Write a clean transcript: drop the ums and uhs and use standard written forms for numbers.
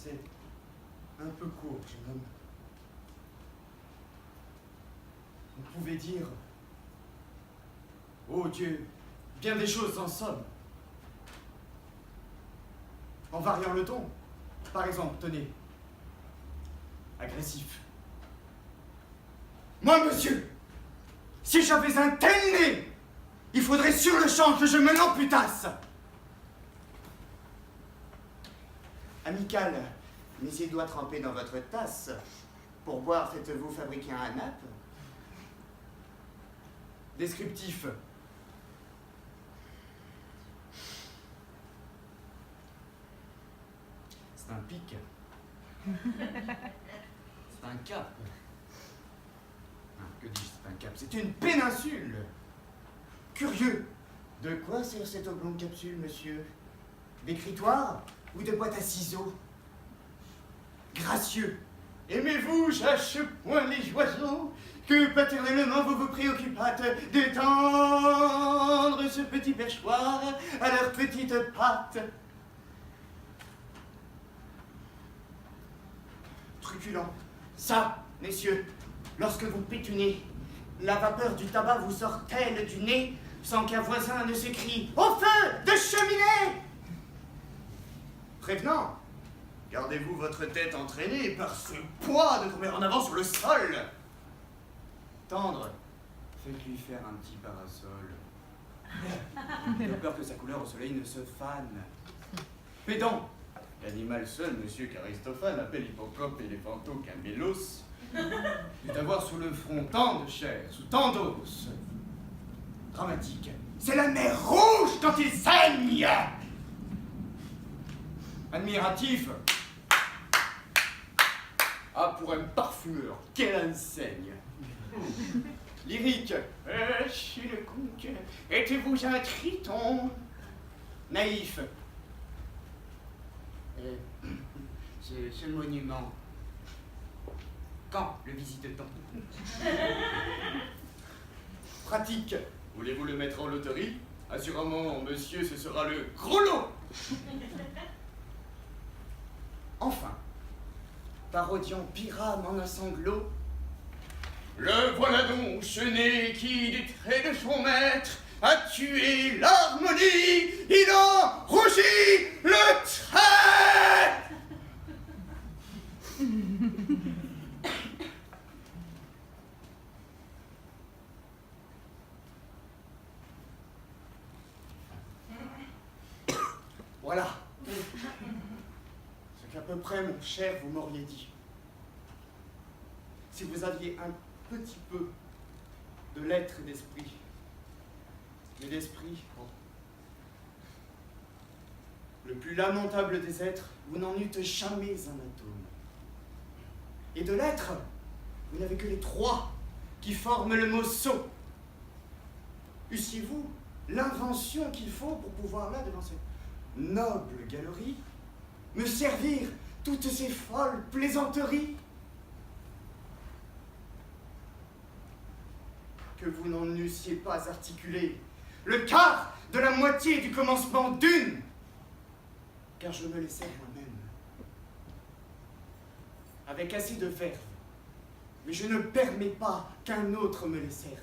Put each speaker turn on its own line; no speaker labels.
C'est un peu court, jeune homme. Vous pouvez dire, oh Dieu, bien des choses en somme. En variant le ton. Par exemple, tenez, agressif. Moi, monsieur, si j'avais un tel nez, il faudrait sur le champ que je me l'amputasse.
Amical, mes yeux doigts trempés dans votre tasse. Pour boire, faites-vous fabriquer un nappe?
Descriptif. C'est un pic. C'est un cap. Ah, que dis-je, c'est un cap? C'est une péninsule. Curieux.
De quoi sert cette oblongue capsule, monsieur? D'écritoire ou de boîte à ciseaux?
Gracieux. Aimez-vous, cherche point les oiseaux, que paternellement vous vous préoccupâtes d'étendre ce petit perchoir à leurs petites pattes.
Truculent. Ça, messieurs, lorsque vous pétunez, la vapeur du tabac vous sort-elle du nez sans qu'un voisin ne s'écrie « Au feu de cheminée !»
Prévenant, gardez-vous votre tête entraînée par ce poids de tomber en avant sur le sol. Tendre, faites-lui faire un petit parasol. De peur que sa couleur au soleil ne se fane. Pédant, l'animal seul, monsieur qu'Aristophane appelle Hippocampe éléphanto-camélos, est avoir sous le front tant de chair, sous tant d'os. Dramatique, c'est la mer rouge quand il saigne. Admiratif. Ah, pour un parfumeur, quelle enseigne. Lyrique. Je suis le conque. Êtes-vous un triton? Naïf.
Ce monument, quand le visite-t-on?
Pratique. Voulez-vous le mettre en loterie? Assurément, monsieur, ce sera le gros lot. Enfin, parodiant Pyrame en un sanglot. Le voilà donc, ce nez qui, des traits de son maître, a tué l'harmonie, il en rougit le trait. Voilà. Ce qu'à peu près, mon cher, vous m'auriez dit. Si vous aviez un petit peu de l'être et d'esprit. Mais d'esprit, oh. Le plus lamentable des êtres, vous n'en eûtes jamais un atome. Et de l'être, vous n'avez que les trois qui forment le mot sot. Eussiez-vous l'invention qu'il faut pour pouvoir, là, devant cette noble galerie, me servir toutes ces folles plaisanteries? Que vous n'en eussiez pas articulé le quart de la moitié du commencement d'une, car je me les sers moi-même, avec assez de verve, mais je ne permets pas qu'un autre me les serve.